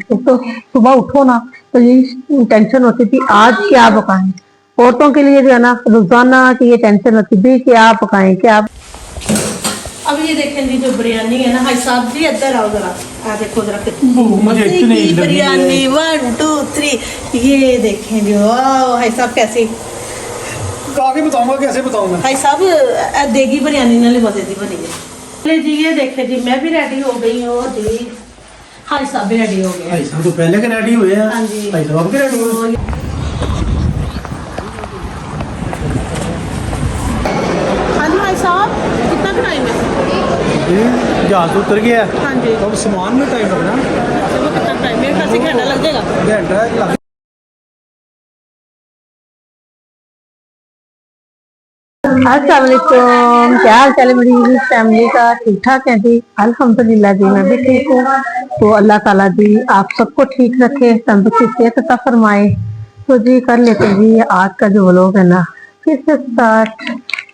तो सुबह उठो ना तो यही टेंशन होती थी आज क्या पकाएं। औरतों के लिए जो है ना रोजाना की ये टेंशन होती थी क्या पकाएं क्या। अब ये देखें जी जो बिरयानी है ना भाई साहब जी इधर आओ जरा। आ देखो जरा मुझे मजे इतनी की लगी बिरयानी 1 2 3। ये देखें जी वाह भाई साहब कैसी आगे बताऊंगा कैसे बताऊंगा भाई साहब देगी बिरयानी नाले मजे दी बनी है। चलिए जी ये देखे जी मैं भी रेडी हो गई हूँ जी। भाई साहब भी रेडी हो गए। भाई साहब तो पहले के रेडी हुए हैं। हाँ जी भाई साहब के रेडी हुए। हाँ जी भाई साहब कितना टाइम है? जहाज उतर गया हाँ जी अब सामान में टाइम लगना। चलो कितना टाइम मेरे ख्याल से घंटा लग जाएगा। घंटा लग। अस्सलाम वालेकुम, क्या हाल चाल है मेरी फैमिली का? ठीक ठाक है जी, अल्हम्दुलिल्लाह जी, मैं भी ठीक हूँ। तो अल्लाह ताला जी आप सबको ठीक रखे, तंदुरुस्ती सेहत अता फरमाए। तो जी कर लेते हैं जी आज का जो व्लॉग है ना फिर से स्टार्ट।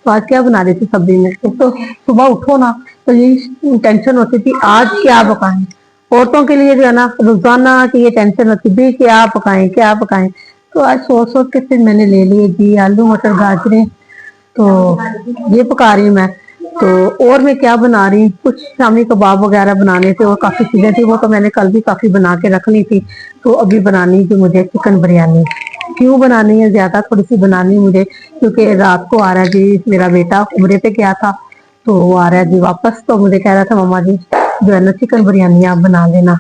तो आज क्या बना रही थी सब्जी में से, तो सुबह उठो ना तो यही टेंशन होती थी आज क्या पकाएं। औरतों के लिए जो है ना रोजाना की ये टेंशन होती थी क्या पकाएं क्या पकाएं। तो आज सोच सोच के फिर मैंने ले लिए जी आलू मटर गाजरे। तो ये पका रही हूँ मैं। तो और मैं क्या बना रही हूँ, कुछ शामी कबाब वगैरह बनाने थे और काफी चीजें थी, वो तो मैंने कल भी काफी बना के रख ली थी। तो अभी बनानी थी मुझे चिकन बिरयानी। क्यों बनानी है, ज्यादा थोड़ी सी बनानी है मुझे क्योंकि रात को आ रहा है जी मेरा बेटा उम्रे पे गया था। तो वो आ रहा है जी वापस, तो मुझे कह रहा था मम्मा जी जो है ना चिकन बिरयानी आप बना लेना।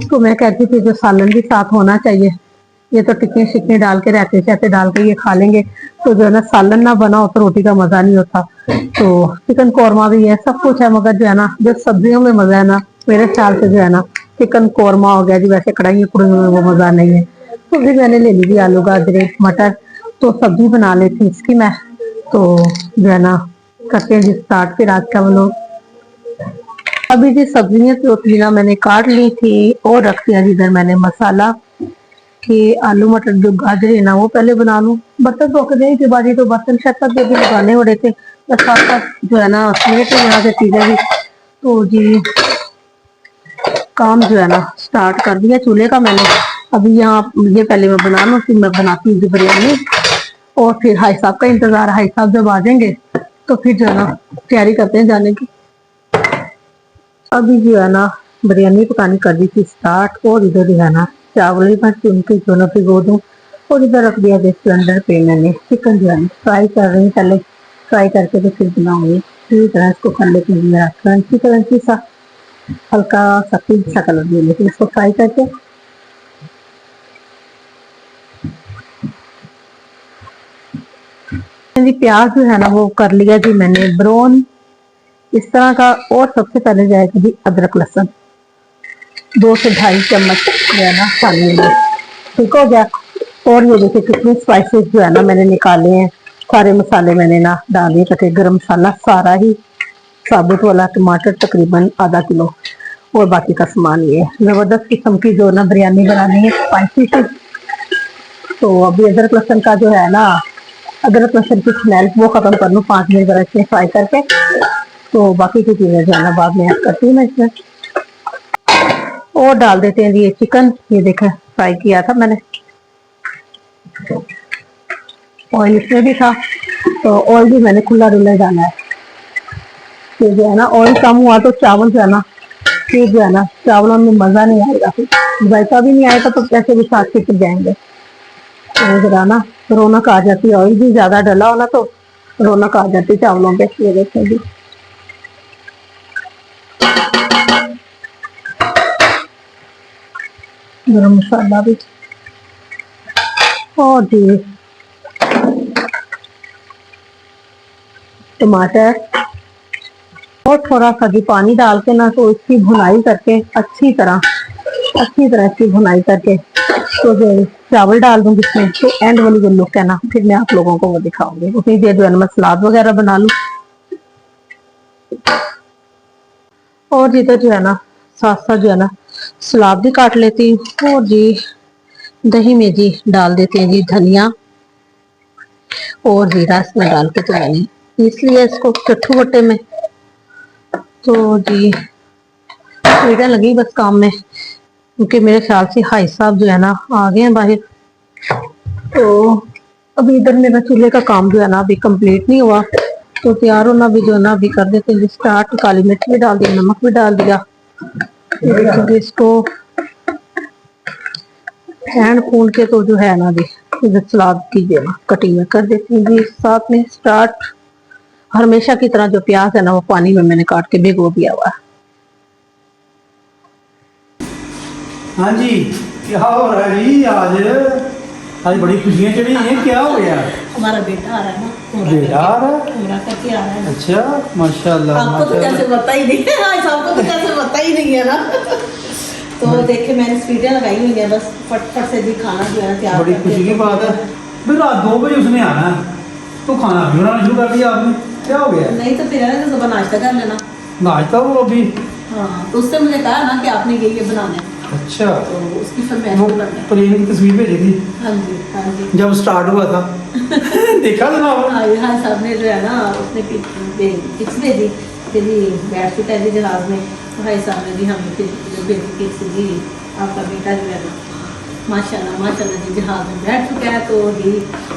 तो मैं कहती थी जो सालन भी साथ होना चाहिए, ये तो टिक्की शिक्की डाल के रहते शहते डाल के ये खा लेंगे। तो जो है ना सालन ना बना हो तो रोटी का मजा नहीं होता। तो चिकन कौरमा भी है, सब कुछ है, मगर जो है ना जो सब्जियों में मजा है ना मेरे ख्याल से जो है ना चिकन कौरमा हो गया जी, वैसे कढ़ाई कुड़ियों में वो मजा नहीं है। तो फिर मैंने ले ली आलू गाजरे मटर, तो सब्जी बना लेती इसकी मैं। तो जो है ना करते हैं जी स्टार्ट फिर आज का लोग। अभी जी सब्जियां जो थी ना मैंने काट ली थी और रख दिया जिधर मैंने मसाला कि आलू मटर जो गाजर है ना वो पहले बना लूं। बर्तन धो के गई थी बाजी, तो बर्तन शर्तन भी अभी लगाने हो रहे थे, बस साथ साथ जो है ना समेट यहाँ से चीजें भी। तो जी काम जो है ना स्टार्ट कर दिया चूल्हे का मैंने। अभी यहाँ ये पहले मैं बना लूं फिर मैं बनाती हूँ बिरयानी। और फिर हाई साहब का इंतजार, हाई साहब जब आ जाएंगे तो फिर जो है ना तैयारी करते हैं जाने की। अभी जो है ना बिरयानी पकानी कर दी थी स्टार्ट, और इधर जो है ना चावल ही भर के उनके दोनों भिगो दूँ। और इधर रख दिया सिलेंडर पे मैंने चिकन जो है फ्राई कर रही हूँ, पहले फ्राई करके तो फिर बनाऊंगी। पूरी तरह इसको कर लेते हैं मेरा क्रंची क्रंची सा, हल्का सा पिंक सा कलर दे लेते इसको फ्राई करके। प्याज जो है ना वो कर लिया जी मैंने ब्राउन इस तरह का। और सबसे पहले जाएगा जी अदरक लहसुन 2 से 2.5 चम्मच जो है ना पानी में, ठीक हो गया। और ये देखिए कितने स्पाइसेस जो है ना मैंने निकाले हैं, सारे मसाले मैंने ना डाले, कटे गरम मसाला सारा ही, साबुत वाला टमाटर तकरीबन आधा किलो, और बाकी का सामान ये जबरदस्त किस्म की जो ना बिरयानी बनानी है स्पाइसी सी। तो अभी अदरक लहसुन का जो है ना अदरक लहसुन की स्मेल वो खत्म कर लूँ 5 मिनट बाद इसमें फ्राई करके। तो बाकी की चीजें जो है ना बाद में ऐड करती हूँ मैं इसमें। और डाल देते हैं ये चिकन, ये देखा फ्राई किया था मैंने, ऑयल इसमें भी था तो ऑयल भी मैंने खुला डुला डाला है। फिर जो है ना ऑयल कम हुआ तो चावल जो है ना फिर जो है ना चावलों में मजा नहीं आएगा, फिर जायका भी नहीं आएगा, तो पैसे भी साथ फिर जाएंगे। तो जरा ना रौनक आ जाती है, ऑयल भी ज्यादा डला हो ना तो रौनक आ जाती है चावलों पे। ये देखिए जी गरम मसाला भी, और जी टमाटर, और थोड़ा सा भी पानी डाल के ना तो इसकी भुनाई करके अच्छी तरह इसकी भुनाई करके तो जो चावल डाल दूंगी इसमें। तो एंड वाली जो लुक है ना फिर मैं आप लोगों को वो दिखाऊंगी, उतनी देर जो है ना मैं सलाद वगैरह बना लूँ। और जिधर जो है ना साथ साथ जो है ना सलाद भी काट लेती हूँ। और जी दही में जी डाल देते हैं जी धनिया और जीरा इसमें डाल के, तो मैंने इसलिए इसको चट्टू बट्टे में। तो जी सीढ़ियाँ लगी बस काम में। क्योंकि मेरे ख्याल से हाई साहब जो है ना आ गए हैं बाहर। तो अभी इधर मेरा चूल्हे का काम जो है ना अभी कंप्लीट नहीं हुआ, तो तैयार होना भी जो है ना अभी कर देते हैं स्टार्ट। काली मिर्च भी डाल दिया, नमक भी डाल दिया। देखिए इसको हैंड खून के तो जो है ना अभी इधर सलाद की जो है ना कटिंग में कर देती हूँ जी साथ में स्टार्ट। हमेशा की तरह जो प्याज है ना वो पानी में मैंने काट के भिगो दिया हुआ है। हाँ जी, क्या हो रहा है जी आज बड़ी खुशियाँ चढ़ी हैं, क्या हो गया? हमारा बेटा आ रहा है ना, बेटा आ रहा है? पूरा करके आ रहा है। अच्छा, माशाल्लाह आपको तो कैसे पता ही नहीं है, हाँ सबको तो कैसे पता ही नहीं है ना। तो देखे मैंने स्पीडें लगाई हुई है, बस फटफट से भी खाना जो है तैयार बड़ी करके खुशी की बात है। फिर रात 2 बजे उसने आना है, तो खाना भी बनाना शुरू कर दिया आपने, क्या हो गया? नहीं तो फिर है ना सुबह नाश्ता कर लेना। नाश्ता वो अभी? हाँ तो उससे मुझे कहा ना कि आपने ये बनाने, अच्छा, तो उसकी फरमाइश वो तो करना है। प्लेन की तस्वीर भेजी थी हाँ जी हाँ जी। जब स्टार्ट हुआ था। देखा था ना आपने? हाँ साहब ने जो है ना उसने पिक्स भेजी कि जी बैठ चुका है जी जहाज में। तो भाई साहब ने जी हमें भेजी पिक्स जी आपका बेटा जो है ना माशाल्लाह माशाल्लाह जी जहाज में बैठ चुका है। तो जी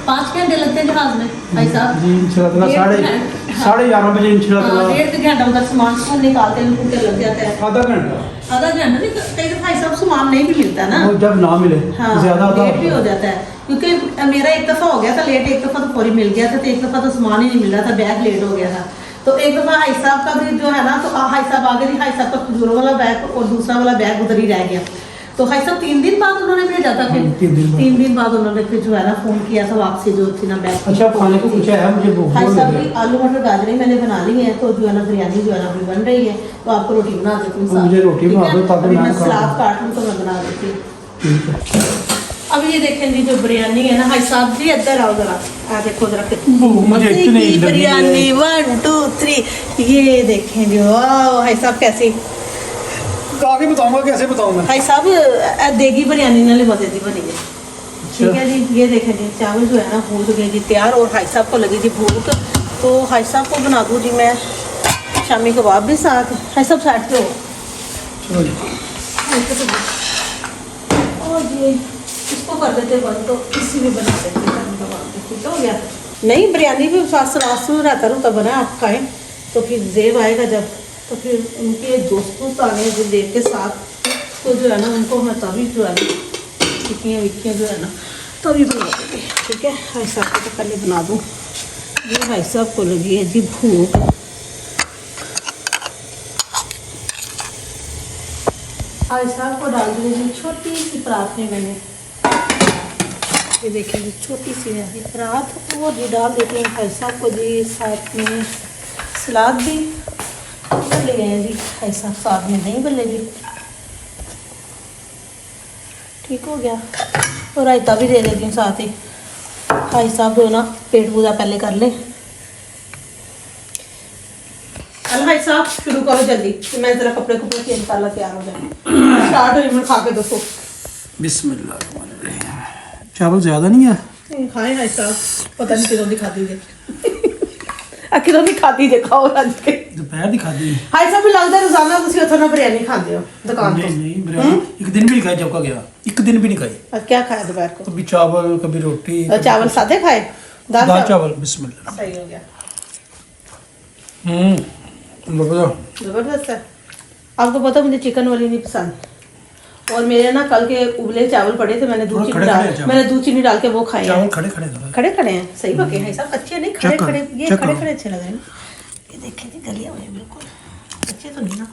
5 घंटे लगते हैं जहाज में भाई साहब जी इंशाल्लाह 11:30 बजे इंशाल्लाह 1.5 घंटा उधर सामान निकालते हैं लग जाता है। आधा घंटा नहीं कई दफा भाई साहब सामान नहीं भी मिलता ना, वो जब ना मिले हाँ ज्यादा लेट भी हो जाता है। क्योंकि मेरा एक दफा हो गया था लेट, एक दफा तो फौरी मिल गया था, तो एक दफा तो सामान ही नहीं मिल रहा था, बैग लेट हो गया था। तो एक दफा हाई साहब का भी जो है ना, तो हाई साहब आगे नहीं, हाई साहब का खजूरों वाला बैग और दूसरा वाला बैग उधर ही रह गया। तो हाई साहब 3 दिन बाद उन्होंने भेजा था, फिर 3 दिन बाद उन्होंने फिर जो है ना फोन किया था वापसी जो थी ना बैग। अच्छा खाने को कुछ है मुझे भूख हाई बहुत साहब लगी की आलू मटर गाजरें मैंने बना ली हैं, तो जो है ना बिरयानी जो है ना अभी बन रही है, तो आपको रोटी बना देती हूँ। मुझे रोटी बना दो ताकि अभी मैं मैं खा सलाद लूँ। काट लूँ तो मैं बना देती हूँ। ठीक है। अब ये देखें जी जो बिरयानी है ना, हाई साहब जी इधर आओ जरा, आ देखो जरा मुझे इतनी लगी है। बिरयानी 1 2 3 ये देखें जी, वाह हाई साहब कैसी, आगे बताऊंगा कैसे बताऊंगा। भाई साहब देगी बिरयानी नाले मजे दी बनी है। ठीक है जी, ये देखें जी चावल जो है ना हो चुके जी तैयार, और भाई साहब को लगी जी भूख, तो भाई साहब को बना दूँ जी मैं शामी कबाब भी साथ। भाई साहब साइड पे हो और जी इसको कर देते बंद, तो इसी में बना देते शामी कबाब भी। ठीक हो गया? नहीं बिरयानी भी साथ सलाद में रहता रहता बना, आप खाएँ तो फिर जेब आएगा जब, तो फिर उनके दोस्त आ गए जो देव के साथ, तो जो है ना उनको मैं तभी जो है ना टिक्कियाँ विक्कियाँ जो है ना तभी बना दूँगी। ठीक है, भाई साहब को तो पहले बना दूँ। ये भाई साहब को लगी है जी भूख। भाई साहब को डाल दी जी छोटी सी परात में मैंने, ये देखिए जी छोटी सी है जी परात, वो जी डाल देती हूँ भाई साहब को जी, साथ में सलाद भी ले गए हैं जी भाई साहब, साथ में दही बल्ले भी। ठीक हो गया, और रायता भी दे देती हूँ साथ ही। भाई साहब जो ना पेट पूजा पहले कर ले। चल भाई साहब शुरू करो जल्दी, कि मैं जरा कपड़े कुपड़े चेंज कर ला, तैयार हो जाए। स्टार्ट हो खा के दसो। बिस्मिल्लाह। चावल ज्यादा नहीं है? खाए भाई साहब, पता नहीं किधर दिखा दीजिए किधर दिखा दीजिए, खाओ रज के दोपहर दिखा दी। भाई साहब लगता है रोजाना तुम उथों ना बिरयानी खाते हो दुकान तो? नहीं बिरयानी एक दिन भी नहीं खाई, जब का गया एक दिन भी नहीं खाई। और क्या खाया दोपहर को? कभी चावल कभी रोटी। चावल सादे खाए? दाल चावल। बिस्मिल्लाह। सही हो गया, जबरदस्त है। आपको पता मुझे चिकन वाली नहीं पसंद, और मेरे ना कल के उबले चावल पड़े थे, मैंने दूध चीनी डाल के वो खाए हैं। चावल खड़े खड़े हैं, सही पके हैं सब, कच्चे नहीं, खड़े खड़े, ये खड़े खड़े अच्छे लग रहे हैं। ये देखें जी गले हुए बिल्कुल, कच्चे तो नहीं ना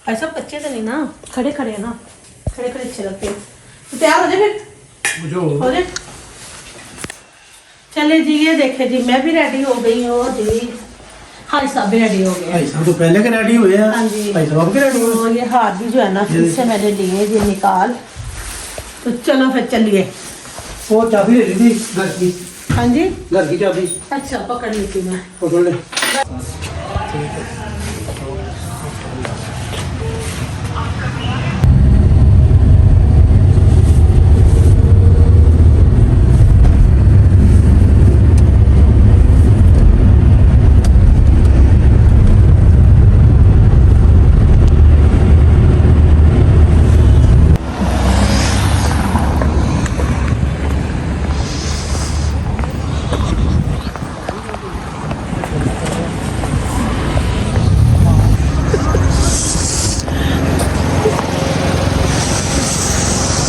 भाई साहब, कच्चे तो नहीं ना, खड़े खड़े हैं ना, खड़े खड़े अच्छे लगते हैं। तो तैयार हो जाए फिर, हो जाए। चले जी, ये देखे जी मैं भी रेडी हो गई हूँ जी, हाई साहब भी रेडी हो गए। भाई साहब तो पहले के रेडी हुए हैं। हाँ जी, भाई साहब के रेडी हुए। और ये हाथ भी जो है ना फिर से मैंने लिए जी निकाल, तो चलो फिर चलिए। वो चाबी ले ली थी घर की। हाँ जी, घर की चाबी अच्छा पकड़ ली थी मैं। पकड़ ले।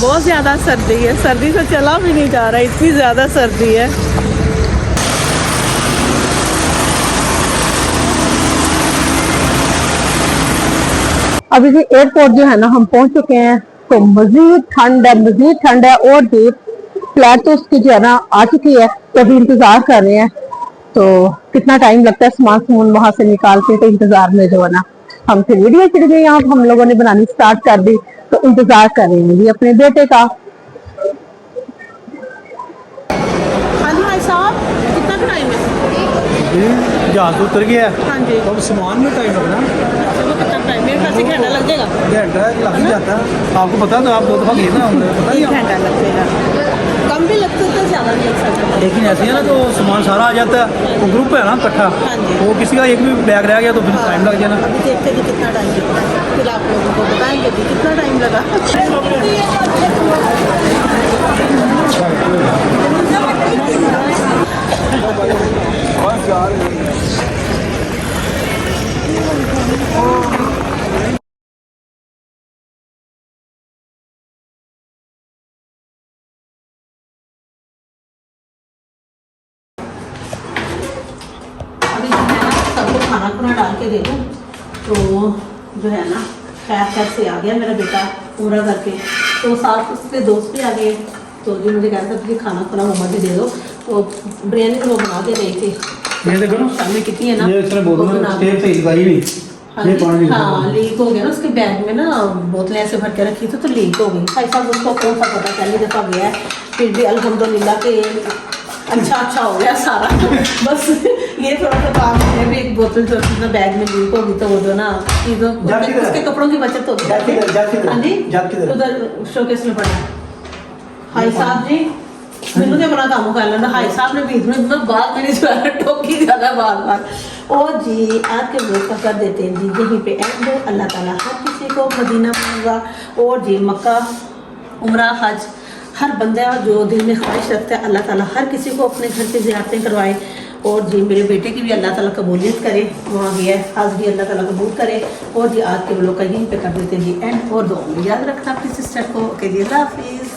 बहुत ज़्यादा सर्दी है, सर्दी से चला भी नहीं जा रहा, इतनी ज़्यादा सर्दी है। अभी भी एयरपोर्ट जो है ना हम पहुंच चुके हैं, तो मजीद ठंड है और भी फ्लैट तो उसकी जो है ना आ चुकी है, तो अभी इंतजार कर रहे हैं। तो कितना टाइम लगता है सामान वहां से निकाल के, तो इंतजार में जो है ना हम फिर वीडियो चढ़ गई, यहाँ हम लोगों ने बनानी स्टार्ट कर दी, तो इंतजार कर रहे हैं जी अपने बेटे का। हाँ जी भाई साहब, कितना टाइम है? जहाज तो उतर गया है, हाँ जी, अब सामान में टाइम लगना, चलो कितना टाइम? मेरे ख्याल से घंटा लग जाएगा। घंटा लग ही जाता है। आपको पता है तो आप 2 दफा गए ना, पता नहीं एक घंटा लग जाएगा, कम भी लगता है, ज़्यादा भी लग सकता है। लेकिन ऐसे है ना, तो सामान सारा आ जाता है, वो ग्रुप है ना इकट्ठा, हाँ जी। तो किसी का एक भी बैग रह गया तो फिर टाइम लग जाना। अभी देखते हैं कितना टाइम लगता है, फिर आप लोगों को बताएंगे कि कितना टाइम लगा। अभी जो है ना सबको खाना खुना डाल के दे दूँ, तो जो है ना खैर से आ गया मेरा बेटा पूरा करके, तो साथ उसके दोस्त भी आ गए, तो जो मुझे कहता था कि खाना खुना मम्मा जी दे दो, तो बिरयानी तो वो बना के रही थी। ये देखो ना, शाम में कितनी है ना, ये इसने वो बोतल बना टेप सही लगाई नहीं, हाँ ये जी, पानी हाँ लीक हो गया ना, उसके बैग में ना बोतलें ऐसे भर के रखी थी, तो लीक हो गई। भाई साहब उसको कौन सा पता, पहली दफ़ा गया है, फिर भी अल्हम्दुलिल्लाह के अच्छा हो गया सारा। बस ये थोड़ा सा काम है भी, एक बोतल जो अपना बैग में लीक होगी तो वो जो ना उसके कपड़ों की बचत होती है। हाँ जी, उधर शोकेस में पड़ा। भाई साहब जी मैंने तो अपना काम कर लेना, भाई साहब ने बीच में बात मेरी जो है टोकी ज़्यादा बार। और जी आज के व्लॉग का कर देते हैं जी यहीं पे एंड। अल्लाह ताला हर किसी को मदीना मंगा और जी मक्का उम्रा हज हर बंदा जो दिल में ख्वाहिश रखता है, अल्लाह ताला हर किसी को अपने घर की ज़ियारतें करवाए। और जी मेरे बेटे की भी अल्लाह ताला कबूलियत करे, वहाँ गया है हज भी अल्लाह ताला कबूल करे। और जी आज के व्लॉग का यहीं पे कर देते हैं जी एंड। और दुआ में याद रखना अपनी सिस्टर को। ओके जी, अल्लाह हाफिज़।